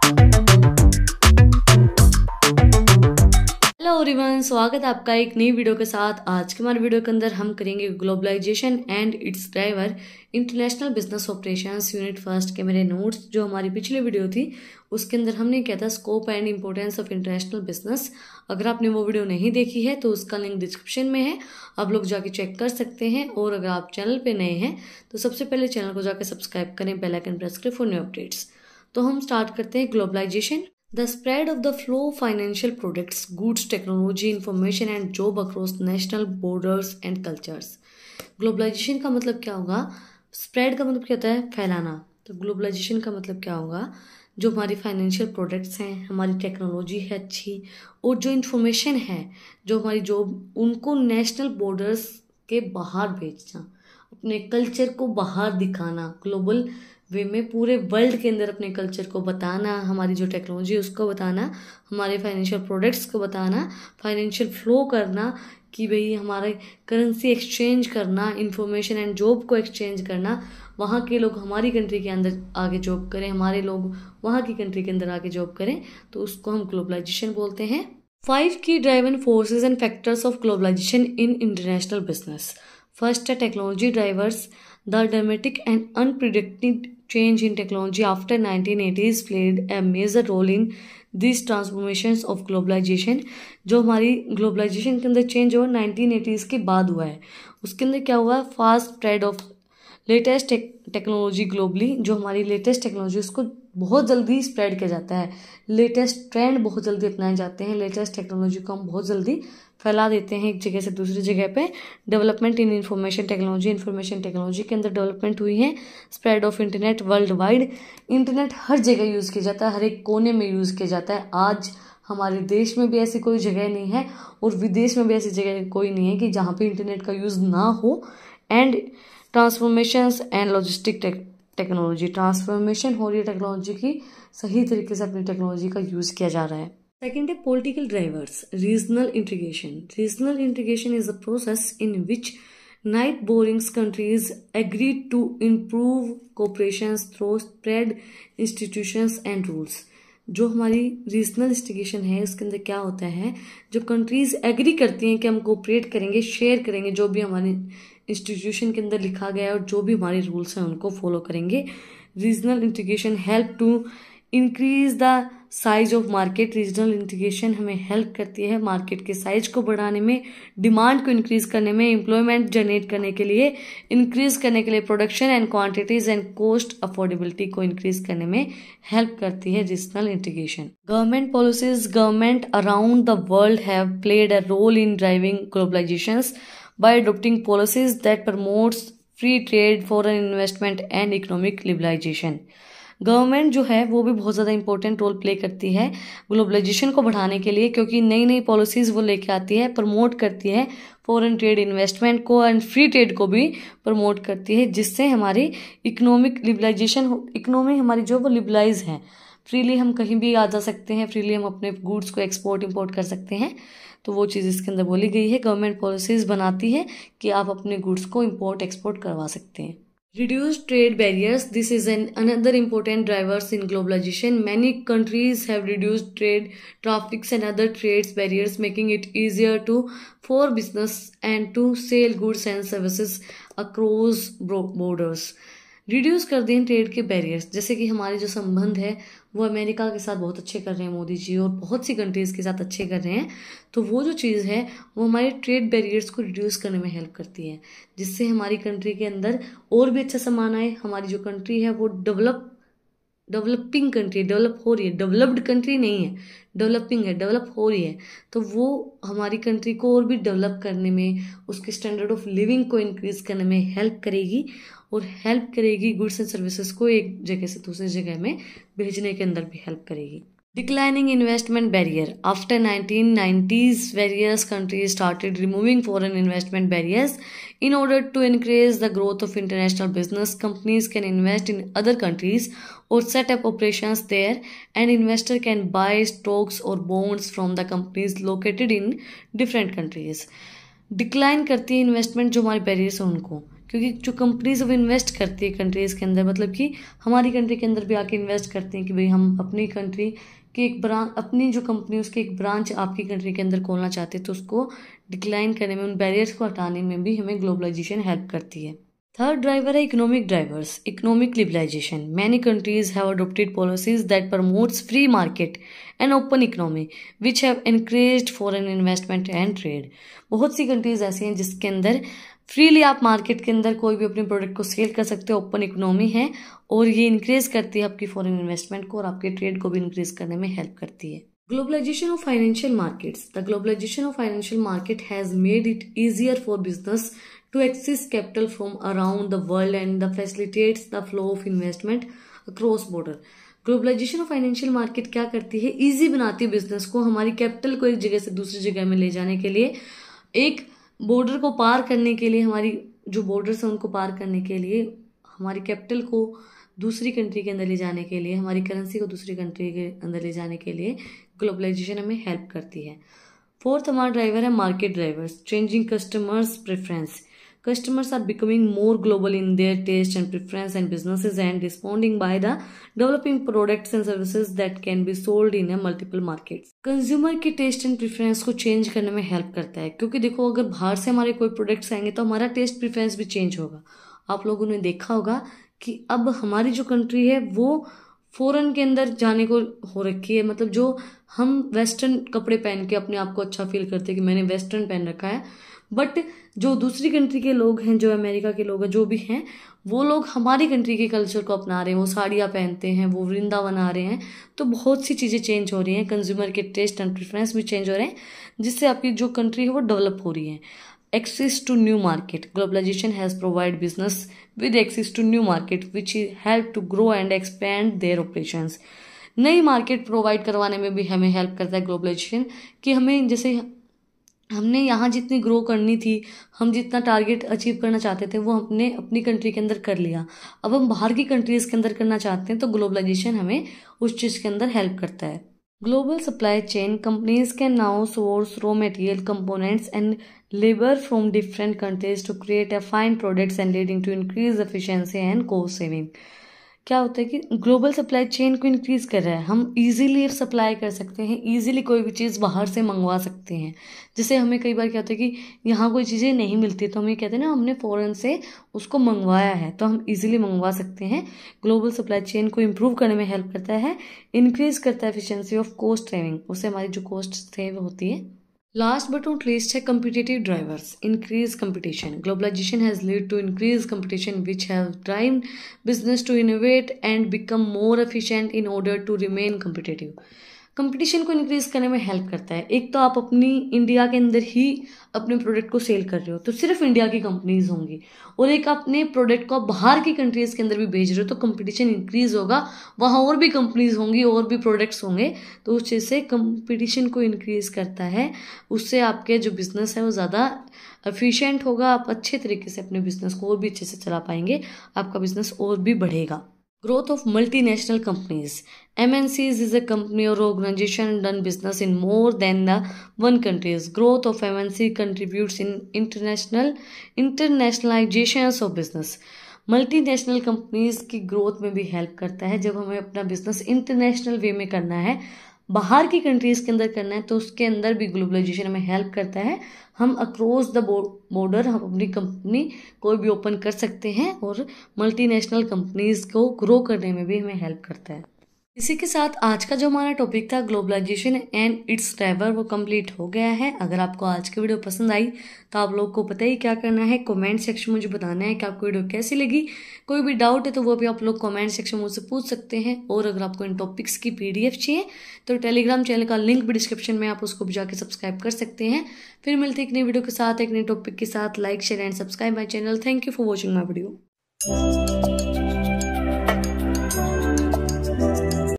Hello everyone, स्वागत है आपका एक नई वीडियो के साथ। आज के हमारे वीडियो के अंदर हम करेंगे globalisation and its driver international business operations unit first के मेरे नोट्स। जो हमारी पिछली वीडियो थी उसके अंदर हमने किया था scope and importance of international business. अगर आपने वो वीडियो नहीं देखी है तो उसका लिंक डिस्क्रिप्शन में है, आप लोग जाके चेक कर सकते हैं। और अगर आप चैनल पे नए हैं तो सबसे पहले चैनल को जाकर सब्सक्राइब करें, बेल आइकन प्रेस करें फॉर न्यू अपडेट्स। तो हम स्टार्ट करते हैं globalisation. The spread of the flow of financial products, goods, technology, information and job across national borders and cultures. Globalisation का मतलब क्या होगा? स्प्रेड का मतलब क्या होता है? फैलाना। तो ग्लोबलाइजेशन का मतलब क्या होगा? जो हमारी फाइनेंशियल प्रोडक्ट्स हैं, हमारी टेक्नोलॉजी है अच्छी, और जो इन्फॉर्मेशन है, जो हमारी जॉब, उनको नेशनल बॉर्डर्स के बाहर भेजना, अपने कल्चर को बाहर दिखाना, ग्लोबल वे में पूरे वर्ल्ड के अंदर अपने कल्चर को बताना, हमारी जो टेक्नोलॉजी है उसको बताना, हमारे फाइनेंशियल प्रोडक्ट्स को बताना, फाइनेंशियल फ्लो करना कि भाई हमारे करेंसी एक्सचेंज करना, इंफॉर्मेशन एंड जॉब को एक्सचेंज करना, वहाँ के लोग हमारी कंट्री के अंदर आगे जॉब करें, हमारे लोग वहाँ की कंट्री के अंदर आगे जॉब करें, तो उसको हम ग्लोबलाइजेशन बोलते हैं। 5 की driven forces and factors of globalisation in international business. First है technology drivers. The dramatic and unpredicted change in technology after 1980s played a major role in these transformations of globalization। जो हमारी globalisation के अंदर change हुआ 1980s के बाद हुआ है, उसके अंदर क्या हुआ? Fast spread of latest technology globally. जो हमारी लेटेस्ट टेक्नोलॉजी उसको बहुत जल्दी स्प्रेड किया जाता है, लेटेस्ट ट्रेंड बहुत जल्दी अपनाए जाते हैं, लेटेस्ट टेक्नोलॉजी को हम बहुत जल्दी फैला देते हैं एक जगह से दूसरी जगह पे। Development in information technology, information technology के अंदर डेवलपमेंट हुई है। Spread of internet world wide. Internet हर जगह यूज़ किया जाता है, हर एक कोने में यूज़ किया जाता है। आज हमारे देश में भी ऐसी कोई जगह नहीं है और विदेश में भी ऐसी जगह कोई नहीं है कि जहाँ पे इंटरनेट का यूज़ ना हो। And transformations and logistic technology, transformation हो रही है टेक्नोलॉजी की, सही तरीके से अपनी टेक्नोलॉजी का यूज़ किया जा रहा है। Second है political drivers, regional integration. Regional integration is a process in which neighboring countries agree to improve cooperation through spread institutions and rules. जो हमारी रीजनल इंटीग्रेशन है उसके अंदर क्या होता है? जो कंट्रीज एग्री करती हैं कि हम कोऑपरेट करेंगे, शेयर करेंगे, जो भी हमारे इंस्टीट्यूशन के अंदर लिखा गया है और जो भी हमारे रूल्स हैं उनको फॉलो करेंगे। Regional integration help to increase the size of market. Regional integration हमें हेल्प करती है मार्केट के साइज को बढ़ाने में, डिमांड को इंक्रीज करने में, एम्प्लॉयमेंट जनरेट करने के लिए, इंक्रीज करने के लिए, production and quantities and cost affordability को इंक्रीज करने में हेल्प करती है regional integration. Government policies, government around the world have played a role in driving globalisations by adopting policies that promotes free trade, foreign investment and economic liberalisation. Government जो है वो भी बहुत ज़्यादा इंपॉर्टेंट रोल प्ले करती है globalisation को बढ़ाने के लिए, क्योंकि नई नई पॉलिसीज़ वो लेके आती है, प्रमोट करती है फॉरेन ट्रेड, इन्वेस्टमेंट को एंड फ्री ट्रेड को भी प्रमोट करती है, जिससे हमारी इकोनॉमिक लिबरलाइजेशन, इकोनॉमी हमारी जो वो लिबरलाइज है, फ्रीली हम कहीं भी आ जा सकते हैं, फ्रीली हम अपने गुड्स को एक्सपोर्ट इम्पोर्ट कर सकते हैं। तो वो चीज़ इसके अंदर बोली गई है। गवर्नमेंट पॉलिसीज़ बनाती है कि आप अपने गुड्स को इम्पोर्ट एक्सपोर्ट करवा सकते हैं। Reduce trade barriers. This is another important drivers in globalization. Many countries have reduced trade traffics and other trade barriers, making it easier for business and to sell goods and services across borders. Reduce कर दें trade के barriers, जैसे कि हमारे जो संबंध है वो अमेरिका के साथ बहुत अच्छे कर रहे हैं मोदी जी, और बहुत सी कंट्रीज़ के साथ अच्छे कर रहे हैं। तो वो जो चीज़ है वो हमारे ट्रेड बैरियर्स को रिड्यूस करने में हेल्प करती है, जिससे हमारी कंट्री के अंदर और भी अच्छा सामान आए। हमारी जो कंट्री है वो डेवलपिंग कंट्री, डेवलप हो रही है, डेवलप्ड कंट्री नहीं है, डेवलपिंग है, डेवलप हो रही है। तो वो हमारी कंट्री को और भी डेवलप करने में, उसके स्टैंडर्ड ऑफ लिविंग को इंक्रीज करने में हेल्प करेगी, और हेल्प करेगी गुड्स एंड सर्विसेज को एक जगह से दूसरी जगह में भेजने के अंदर भी हेल्प करेगी। Declining investment barrier. After 1990s, various countries started removing foreign investment barriers. In order to increase the growth of international business, companies can invest in other countries or set up operations there. An investor can buy stocks or bonds from the companies located in different countries. Decline करती है investment जो हमारे barriers हैं उनको, क्योंकि जो companies अब invest करती है कंट्रीज़ के अंदर, मतलब कि हमारी कंट्री के अंदर भी आके इन्वेस्ट करते हैं कि भाई हम अपनी कंट्री की एक ब्रांच, अपनी जो कंपनी उसकी एक ब्रांच आपकी कंट्री के अंदर खोलना चाहते हैं, तो उसको डिक्लाइन करने में, उन बैरियर्स को हटाने में भी हमें ग्लोबलाइजेशन हेल्प करती है। थर्ड ड्राइवर है economic drivers, economic liberalisation. Many countries have adopted policies that promotes free market and open economy which have encouraged foreign investment and trade. बहुत सी कंट्रीज ऐसी हैं जिसके अंदर फ्रीली आप मार्केट के अंदर कोई भी अपने प्रोडक्ट को सेल कर सकते हो, ओपन इकोनॉमी है, और ये इंक्रीज करती है आपकी फॉरेन इन्वेस्टमेंट को और आपके ट्रेड को भी इंक्रीज करने में हेल्प करती है। Globalization of financial markets. The globalization of financial market has made it easier for business to access capital from around the world and facilitates the flow of investment across border. Globalisation of financial market क्या करती है, easy बनाती है business को, हमारी capital को एक जगह से दूसरी जगह में ले जाने के लिए, एक बॉर्डर को पार करने के लिए, हमारी जो बॉर्डर्स हैं उनको पार करने के लिए, हमारी कैपिटल को दूसरी कंट्री के अंदर ले जाने के लिए, हमारी करेंसी को दूसरी कंट्री के अंदर ले जाने के लिए ग्लोबलाइजेशन हमें हेल्प करती है। फोर्थ हमारा ड्राइवर है market drivers, changing customers preference. Customers are becoming more global in their taste and preference and businesses and responding by the developing products and services that can be sold in a multiple markets. Consumer के test and preference को change करने में help करता है, क्योंकि देखो अगर बाहर से हमारे कोई प्रोडक्ट्स आएंगे तो हमारा टेस्ट प्रेफरेंस भी चेंज होगा। आप लोगों ने देखा होगा कि अब हमारी जो कंट्री है वो फॉरेन के अंदर जाने को हो रखी है, मतलब जो हम वेस्टर्न कपड़े पहन के अपने आप को अच्छा फील करते हैं कि मैंने वेस्टर्न पहन रखा है, बट जो दूसरी कंट्री के लोग हैं, जो अमेरिका के लोग हैं, जो भी हैं, वो लोग हमारी कंट्री के कल्चर को अपना रहे हैं, वो साड़ियाँ पहनते हैं, वो वृंदावन आ रहे हैं, तो बहुत सी चीज़ें चेंज हो रही हैं, कंज्यूमर के टेस्ट एंड प्रेफरेंस भी चेंज हो रहे हैं, जिससे आपकी जो कंट्री है वो डेवलप हो रही है। Access to new market. Globalization has provided business with access to new market which help to grow and expand their operations. नई मार्केट प्रोवाइड करवाने में भी हमें हेल्प करता है ग्लोबलाइजेशन, कि हमें जैसे हमने यहाँ जितनी ग्रो करनी थी, हम जितना टारगेट अचीव करना चाहते थे वो हमने अपनी कंट्री के अंदर कर लिया, अब हम बाहर की कंट्रीज के अंदर करना चाहते हैं, तो ग्लोबलाइजेशन हमें उस चीज़ के अंदर हेल्प करता है। Global supply chain companies can now source raw material components and labor from different countries to create a fine products and leading to increased efficiency and cost saving. क्या होता है कि ग्लोबल सप्लाई चेन को increase कर रहा है, हम easily supply कर सकते हैं, इजीली कोई भी चीज़ बाहर से मंगवा सकते हैं। जैसे हमें कई बार क्या होता है कि यहाँ कोई चीज़ें नहीं मिलती, तो हम ये कहते हैं ना हमने फॉरेन से उसको मंगवाया है, तो हम इजीली मंगवा सकते हैं। ग्लोबल सप्लाई चेन को इम्प्रूव करने में हेल्प करता है, इंक्रीज करता है एफिशिएंसी ऑफ कोस्ट सेविंग, उससे हमारी जो कॉस्ट सेव होती है। Last but not least है competitive drivers, increased competition. Globalization has led to increased competition which have driven business to innovate and become more efficient in order to remain competitive. Competition को increase करने में help करता है। एक तो आप अपनी इंडिया के अंदर ही अपने प्रोडक्ट को सेल कर रहे हो तो सिर्फ इंडिया की कंपनीज होंगी, और एक अपने प्रोडक्ट को बाहर की कंट्रीज के अंदर भी भेज रहे हो तो कंपटीशन इंक्रीज होगा, वहाँ और भी कंपनीज होंगी और भी प्रोडक्ट्स होंगे, तो उस चीज़ से कंपटीशन को इंक्रीज करता है, उससे आपके जो बिजनेस है वो ज़्यादा एफिशिएंट होगा, आप अच्छे तरीके से अपने बिजनेस को और भी अच्छे से चला पाएंगे, आपका बिजनेस और भी बढ़ेगा। Growth of multinational companies. MNCs is a company or organization done business in more than the one countries. Growth of MNC contributes in internationalizations of business. Multinational companies की ग्रोथ में भी हेल्प करता है। जब हमें अपना बिजनेस इंटरनेशनल वे में करना है, बाहर की कंट्रीज के अंदर करना है, तो उसके अंदर भी ग्लोबलाइजेशन हमें हेल्प करता है। हम अक्रॉस द बॉर्डर हम अपनी कंपनी कोई भी ओपन कर सकते हैं और मल्टीनेशनल कंपनीज को ग्रो करने में भी हमें हेल्प करता है। इसी के साथ आज का जो हमारा टॉपिक था ग्लोबलाइजेशन एंड इट्स ड्राइवर वो कंप्लीट हो गया है। अगर आपको आज की वीडियो पसंद आई तो आप लोग को पता ही क्या करना है, कमेंट सेक्शन में मुझे बताना है कि आपको वीडियो कैसी लगी। कोई भी डाउट है तो वो भी आप लोग कमेंट सेक्शन में मुझसे पूछ सकते हैं। और अगर आपको इन टॉपिक्स की PDF चाहिए तो टेलीग्राम चैनल का लिंक भी डिस्क्रिप्शन में, आप उसको भी जाके सब्सक्राइब कर सकते हैं। फिर मिलते हैं एक नई वीडियो के साथ, एक नई टॉपिक के साथ। Like share and subscribe my channel. Thank you for watching my video.